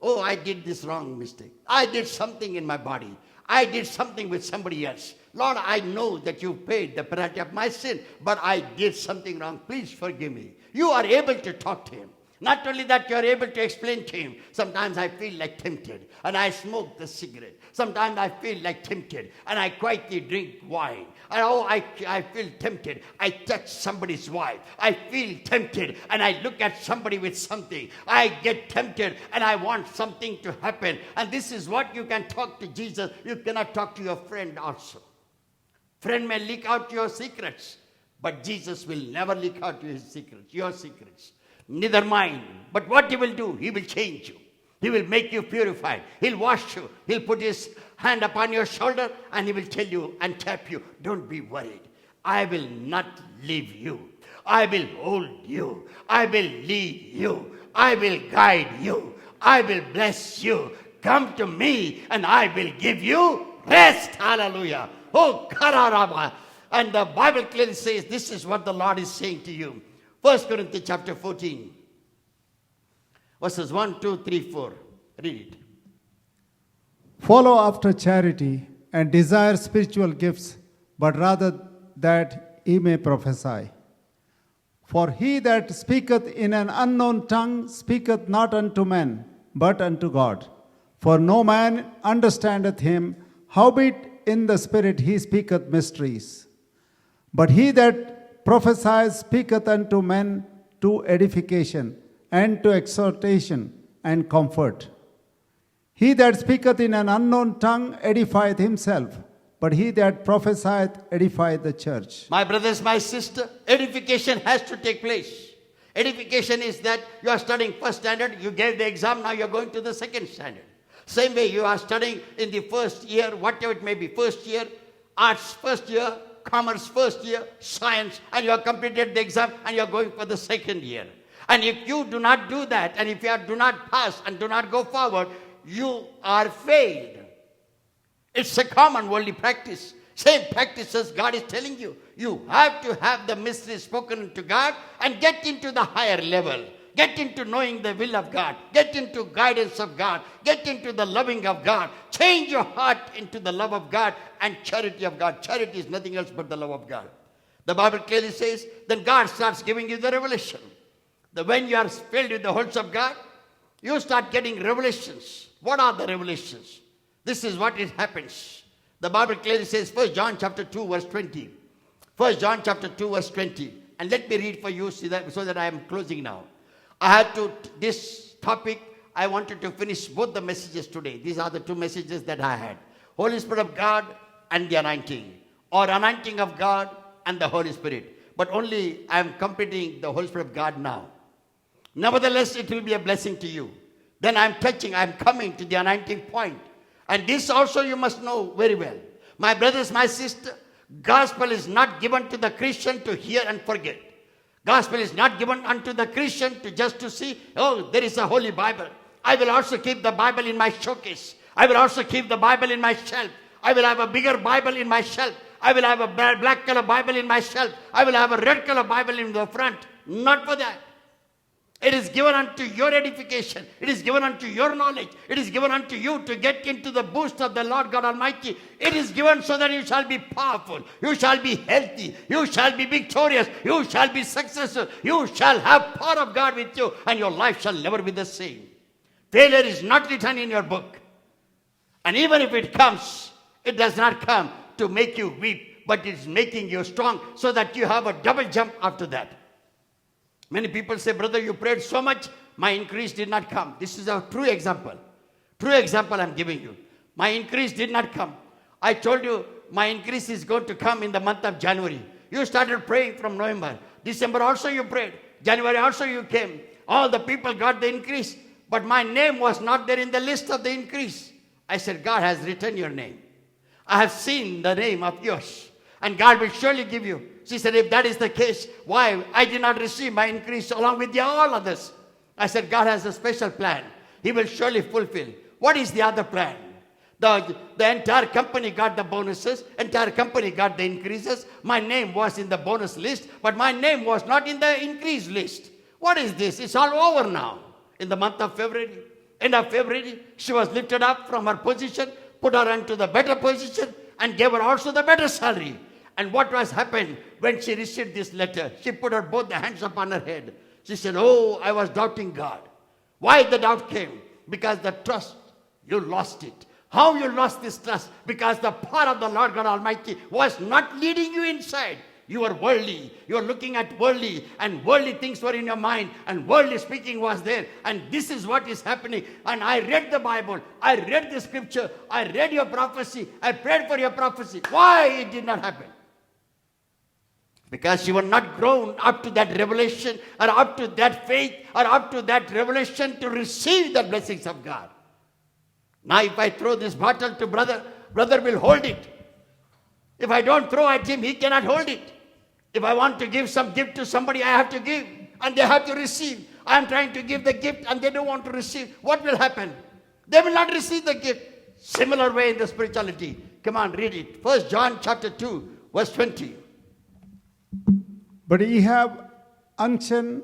Oh, I did this wrong mistake. I did something in my body. I did something with somebody else. Lord, I know that you paid the penalty of my sin, but I did something wrong. Please forgive me. You are able to talk to Him. Not only that, you are able to explain to Him. Sometimes I feel like tempted, and I smoke the cigarette. Sometimes I feel like tempted, and I quietly drink wine. And I feel tempted. I touch somebody's wife. I feel tempted, and I look at somebody with something. I get tempted, and I want something to happen. And this is what you can talk to Jesus. You cannot talk to your friend also. Friend may leak out your secrets, but Jesus will never leak out His secrets, your secrets. Neither mine. But what He will do, He will change you. He will make you purified. He'll wash you. He'll put His hand upon your shoulder and He will tell you and tap you, don't be worried. I will not leave you. I will hold you. I will lead you. I will guide you. I will bless you. Come to me and I will give you rest. Hallelujah. Oh, Kararama. And the Bible clearly says this is what the Lord is saying to you. 1 Corinthians chapter 14, verses 1, 2, 3, 4. Read it. Follow after charity and desire spiritual gifts, but rather that ye may prophesy. For he that speaketh in an unknown tongue speaketh not unto men, but unto God. For no man understandeth him, howbeit in the Spirit he speaketh mysteries. But he that prophesies speaketh unto men to edification, and to exhortation, and comfort. He that speaketh in an unknown tongue edifieth himself, but he that prophesieth edifieth the church. My brothers, my sister, edification has to take place. Edification is that you are studying first standard, you gave the exam, now you are going to the second standard. Same way you are studying in the first year, whatever it may be, first year, arts first year, commerce first year, science, and you have completed the exam and you are going for the second year. And if you do not do that, and if you do not pass and do not go forward, you are failed. It's a common worldly practice. Same practices God is telling you. You have to have the mystery spoken to God and get into the higher level. Get into knowing the will of God. Get into guidance of God. Get into the loving of God. Change your heart into the love of God and charity of God. Charity is nothing else but the love of God. The Bible clearly says, then God starts giving you the revelation. When you are filled with the Holy Spirit of God, you start getting revelations. What are the revelations? This is what it happens. The Bible clearly says, 1 John chapter 2 verse 20. 1 John chapter 2 verse 20. And let me read for you so that I am closing now. This topic, I wanted to finish both the messages today. These are the two messages that I had. Holy Spirit of God and the anointing. Or anointing of God and the Holy Spirit. But only I am completing the Holy Spirit of God now. Nevertheless, it will be a blessing to you. Then I am coming to the anointing point. And this also you must know very well. My brothers, my sister, gospel is not given to the Christian to hear and forget. Gospel is not given unto the Christian to see, oh, there is a holy Bible. I will also keep the Bible in my showcase. I will also keep the Bible in my shelf. I will have a bigger Bible in my shelf. I will have a black color Bible in my shelf. I will have a red color Bible in the front. Not for that. It is given unto your edification. It is given unto your knowledge. It is given unto you to get into the boost of the Lord God Almighty. It is given so that you shall be powerful. You shall be healthy. You shall be victorious. You shall be successful. You shall have power of God with you, and your life shall never be the same. Failure is not written in your book. And even if it comes, it does not come to make you weep, but it's making you strong so that you have a double jump after that. Many people say, brother, you prayed so much, my increase did not come. This is a true example. True example I'm giving you. My increase did not come. I told you my increase is going to come in the month of January. You started praying from November. December also you prayed. January also you came. All the people got the increase. But my name was not there in the list of the increase. I said, God has written your name. I have seen the name of yours. And God will surely give you. She said, if that is the case, why I did not receive my increase along with all others? I said, God has a special plan. He will surely fulfill. What is the other plan? The entire company got the bonuses. Entire company got the increases. My name was in the bonus list, but my name was not in the increase list. What is this? It's all over now. In the month of February, end of February, she was lifted up from her position, put her into the better position, and gave her also the better salary. And what was happened when she received this letter? She put her both the hands upon her head. She said, oh, I was doubting God. Why the doubt came? Because the trust, you lost it. How you lost this trust? Because the power of the Lord God Almighty was not leading you inside. You were worldly. You were looking at worldly, and worldly things were in your mind, and worldly speaking was there. And this is what is happening. And I read the Bible. I read the scripture. I read your prophecy. I prayed for your prophecy. Why it did not happen? Because you were not grown up to that revelation, or up to that faith, or up to that revelation to receive the blessings of God. Now if I throw this bottle to brother, brother will hold it. If I don't throw at him, he cannot hold it. If I want to give some gift to somebody, I have to give, and they have to receive. I am trying to give the gift, and they don't want to receive. What will happen? They will not receive the gift. Similar way in the spirituality. Come on, read it. 1 John chapter 2, verse 20. But ye have unction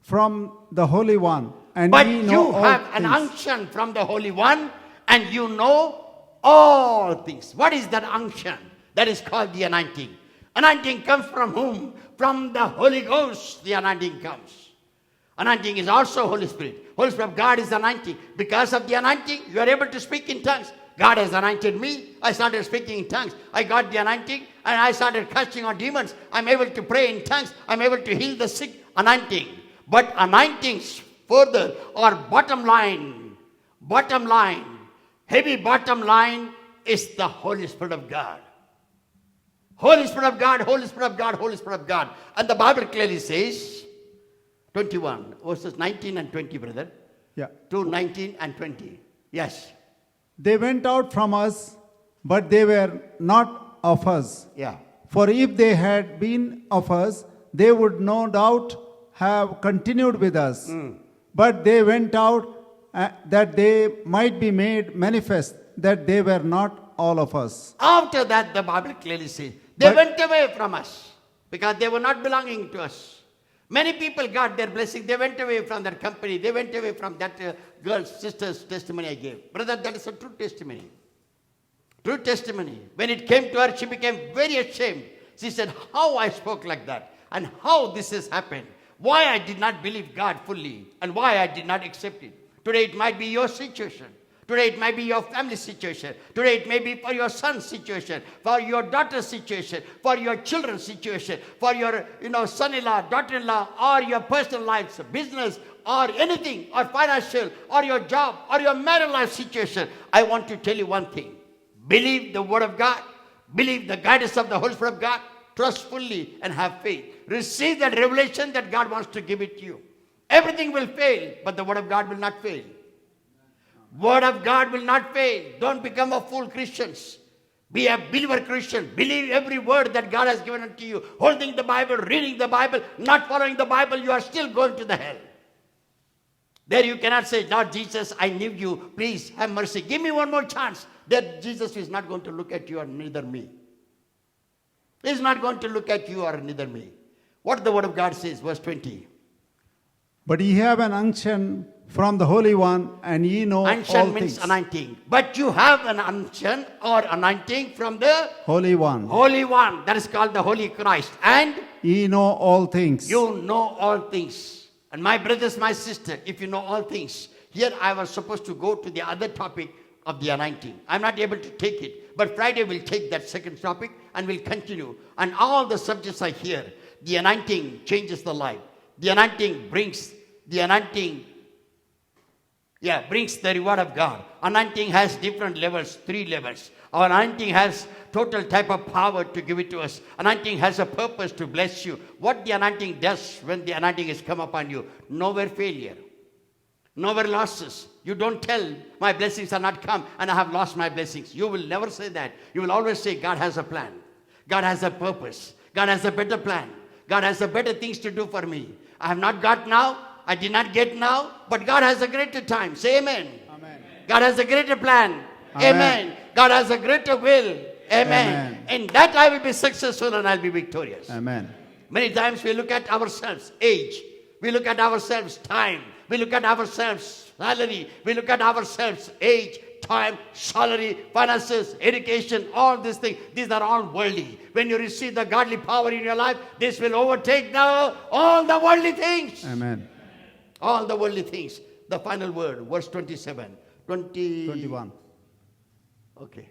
from the Holy One, and But ye know you all have an things. unction from the Holy One, and you know all things. What is that unction? That is called the anointing. Anointing comes from whom? From the Holy Ghost, the anointing comes. Anointing is also Holy Spirit. Holy Spirit of God is anointing. Because of the anointing, you are able to speak in tongues. God has anointed me. I started speaking in tongues. I got the anointing, and I started casting out demons. I'm able to pray in tongues. I'm able to heal the sick. Anointing. But anointings further, or bottom line, heavy bottom line is the Holy Spirit of God. Holy Spirit of God, Holy Spirit of God, Holy Spirit of God. And the Bible clearly says, 21, verses 19 and 20, brother. Yeah. 2, 19 and 20. Yes. They went out from us, but they were not of us. Yeah. For if they had been of us, they would no doubt have continued with us. But they went out that they might be made manifest that they were not all of us. After that, the Bible clearly says, they But- went away from us because they were not belonging to us. Many people got their blessing. They went away from that company. They went away from that girl's sister's testimony I gave. Brother, that is a true testimony. True testimony. When it came to her, she became very ashamed. She said, how I spoke like that, and how this has happened. Why I did not believe God fully, and why I did not accept it. Today it might be your situation. Today it might be your family situation. Today it may be for your son's situation, for your daughter's situation, for your children's situation, for your son-in-law, daughter-in-law, or your personal life, business, or anything, or financial, or your job, or your marriage life situation. I want to tell you one thing. Believe the word of God. Believe the guidance of the Holy Spirit of God. Trust fully and have faith. Receive that revelation that God wants to give it to you. Everything will fail, but the word of God will not fail. Word of God will not fail. Don't become a fool Christians. Be a believer Christian. Believe every word that God has given unto you. Holding the Bible, reading the Bible, not following the Bible, you are still going to the hell. There you cannot say, Lord Jesus, I need you. Please have mercy. Give me one more chance. That Jesus is not going to look at you or neither me. He is not going to look at you or neither me. What the word of God says, verse 20. But ye have an unction from the Holy One, and ye know all Unction means things. anointing. But you have an unction or anointing from the Holy One. Holy One. That is called the Holy Christ. And Ye know all things. you know all things. And my brothers, my sister, if you know all things, here I was supposed to go to the other topic of the anointing. I'm not able to take it. But Friday we'll take that second topic and we'll continue. And all the subjects are here. The anointing changes the life. The anointing brings the reward of God. Anointing has different levels, 3 levels. Our anointing has total type of power to give it to us. Anointing has a purpose to bless you. What the anointing does when the anointing has come upon you, nowhere failure, nowhere losses. You don't tell, my blessings are not come and I have lost my blessings. You will never say that. You will always say, God has a plan. God has a purpose. God has a better plan. God has a better things to do for me. I have not got now. I did not get now. But God has a greater time. Say amen. Amen. God has a greater plan. Amen. Amen. God has a greater will. Amen. Amen. In that I will be successful and I'll be victorious. Amen. Many times we look at ourselves, age. We look at ourselves, time. We look at ourselves, salary. We look at ourselves, age, time, salary, finances, education, all these things. These are all worldly. When you receive the godly power in your life, this will overtake now all the worldly things. Amen. All the worldly things. The final word, verse 27. 21. Okay.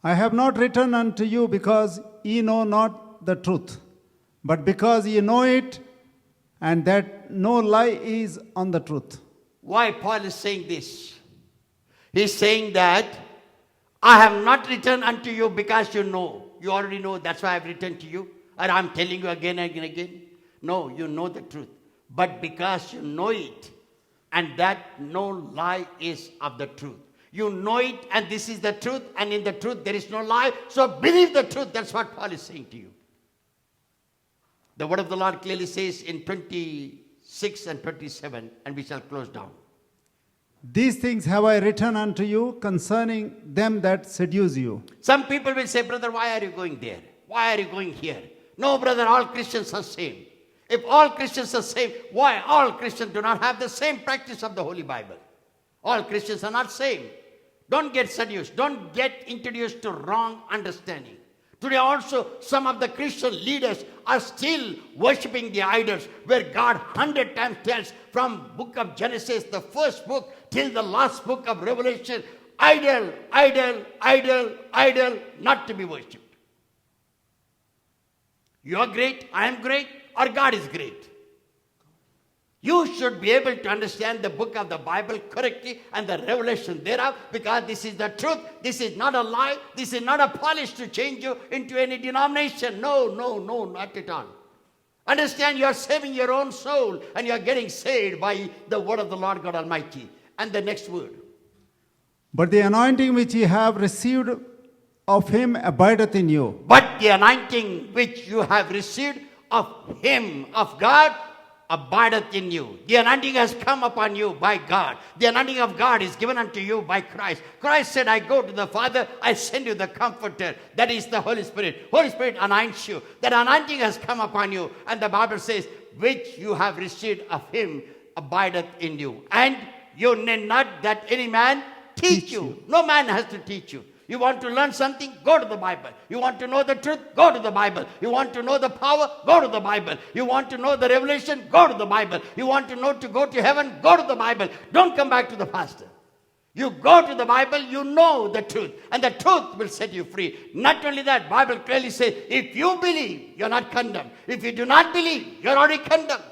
I have not written unto you because ye know not the truth, but because ye know it, and that no lie is on the truth. Why Paul is saying this? He's saying that I have not written unto you because you know. You already know. That's why I've written to you. Or I'm telling you again and again. No, you know the truth. But because you know it, and that no lie is of the truth. You know it, and this is the truth, and in the truth there is no lie. So believe the truth. That's what Paul is saying to you. The word of the Lord clearly says in 26 and 27, and we shall close down. These things have I written unto you concerning them that seduce you. Some people will say, brother, why are you going there? Why are you going here? No, brother, all Christians are same. If all Christians are same, why all Christians do not have the same practice of the Holy Bible? All Christians are not same. Don't get seduced. Don't get introduced to wrong understanding. Today also, some of the Christian leaders are still worshipping the idols, where God 100 times tells from book of Genesis, the first book, till the last book of Revelation, idol, idol, idol, idol, not to be worshipped. You are great, I am great, or God is great. You should be able to understand the book of the Bible correctly and the revelation thereof, because this is the truth. This is not a lie. This is not a polish to change you into any denomination. No, no, no, not at all. Understand, you are saving your own soul, and you are getting saved by the word of the Lord God Almighty. And the next word. But the anointing which ye have received of him abideth in you. But the anointing which you have received of him, of God, abideth in you. The anointing has come upon you by God. The anointing of God is given unto you by Christ. Christ said, I go to the Father, I send you the Comforter. That is the Holy Spirit. Holy Spirit anoints you. That anointing has come upon you. And the Bible says, which you have received of him abideth in you. And you need not that any man teach you. No man has to teach you. You want to learn something? Go to the Bible. You want to know the truth? Go to the Bible. You want to know the power? Go to the Bible. You want to know the revelation? Go to the Bible. You want to know to go to heaven? Go to the Bible. Don't come back to the pastor. You go to the Bible, you know the truth, and the truth will set you free. Not only that, Bible clearly says, if you believe, you're not condemned. If you do not believe, you're already condemned.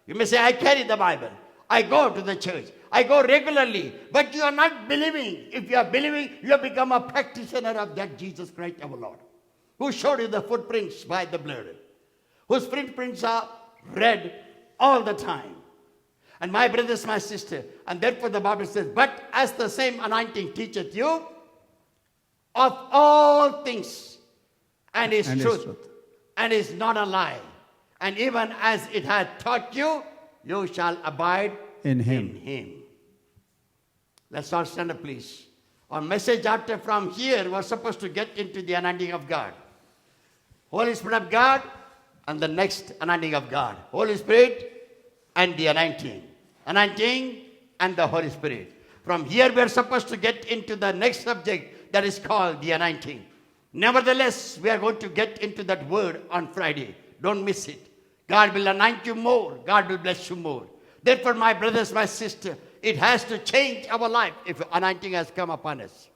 You may say, I carry the Bible. I go to the church. I go regularly. But you are not believing. If you are believing, you have become a practitioner of that Jesus Christ our Lord, who showed you the footprints by the blood, whose footprints are read all the time. And my brothers, my sister, and therefore the Bible says, but as the same anointing teacheth you of all things, and is truth, and is not a lie, and even as it hath taught you, you shall abide in him. Let's all stand up, please. Our message after from here was supposed to get into the anointing of God. Holy Spirit of God, and the next anointing of God. Holy Spirit and the anointing. Anointing and the Holy Spirit. From here we are supposed to get into the next subject that is called the anointing. Nevertheless, we are going to get into that word on Friday. Don't miss it. God will anoint you more. God will bless you more. Therefore, my brothers, my sister, it has to change our life if anointing has come upon us.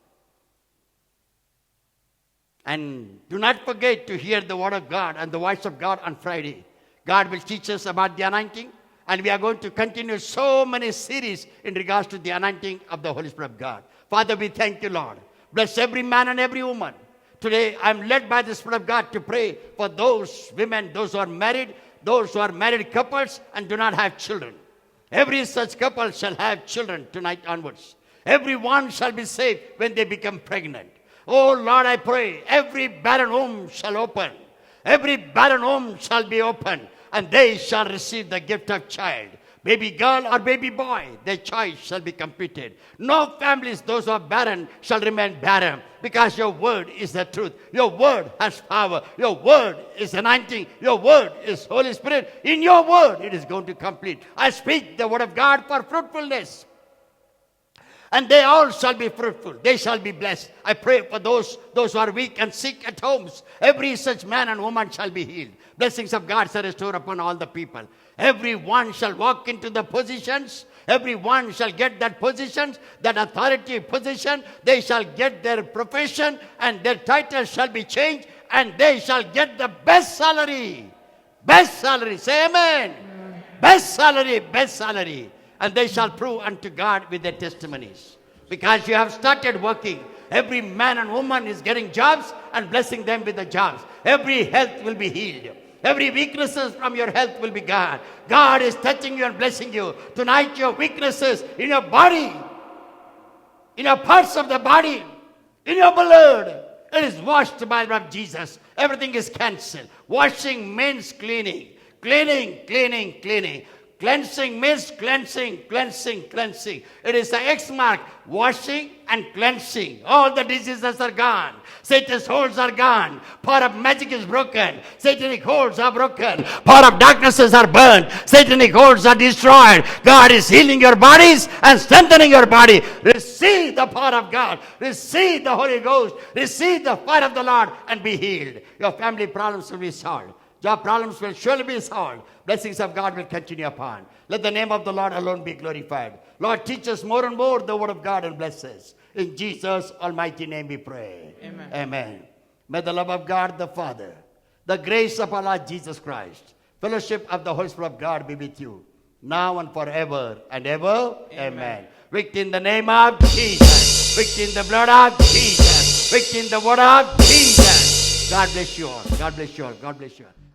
And do not forget to hear the word of God and the voice of God on Friday. God will teach us about the anointing. And we are going to continue so many series in regards to the anointing of the Holy Spirit of God. Father, we thank you, Lord. Bless every man and every woman. Today, I am led by the Spirit of God to pray for those women, those who are married couples and do not have children. Every such couple shall have children tonight onwards. Everyone shall be saved when they become pregnant. Oh Lord, I pray, every barren womb shall open. Every barren womb shall be opened, and they shall receive the gift of child. Baby girl or baby boy, their choice shall be completed. No families, those who are barren, shall remain barren, because your word is the truth. Your word has power. Your word is anointing. Your word is Holy Spirit. In your word, it is going to complete. I speak the word of God for fruitfulness. And they all shall be fruitful. They shall be blessed. I pray for those who are weak and sick at homes. Every such man and woman shall be healed. Blessings of God shall restore upon all the people. Everyone shall walk into the positions. Everyone shall get that positions, that authority position. They shall get their profession, and their title shall be changed, and they shall get the best salary. Best salary. Say amen. Best salary, best salary. And they shall prove unto God with their testimonies. Because you have started working. Every man and woman is getting jobs and blessing them with the jobs. Every health will be healed. Every weaknesses from your health will be gone. God is touching you and blessing you. Tonight your weaknesses in your body, in your parts of the body, in your blood, it is washed by the blood of Jesus. Everything is cancelled. Washing means cleaning. Cleaning. Cleansing means cleansing. It is the X mark. Washing and cleansing. All the diseases are gone. Satan's holds are gone. Power of magic is broken. Satanic holds are broken. Power of darknesses are burned. Satanic holds are destroyed. God is healing your bodies and strengthening your body. Receive the power of God. Receive the Holy Ghost. Receive the fire of the Lord and be healed. Your family problems will be solved. Job problems will surely be solved. Blessings of God will continue upon. Let the name of the Lord alone be glorified. Lord, teach us more and more the word of God and bless us. In Jesus' almighty name we pray. Amen. Amen. May the love of God the Father, the grace of our Lord Jesus Christ, fellowship of the Holy Spirit of God be with you, now and forever and ever. Amen. Victory in the name of Jesus. Victory in the blood of Jesus. Victory in the word of Jesus. God bless you all. God bless you all. God bless you all.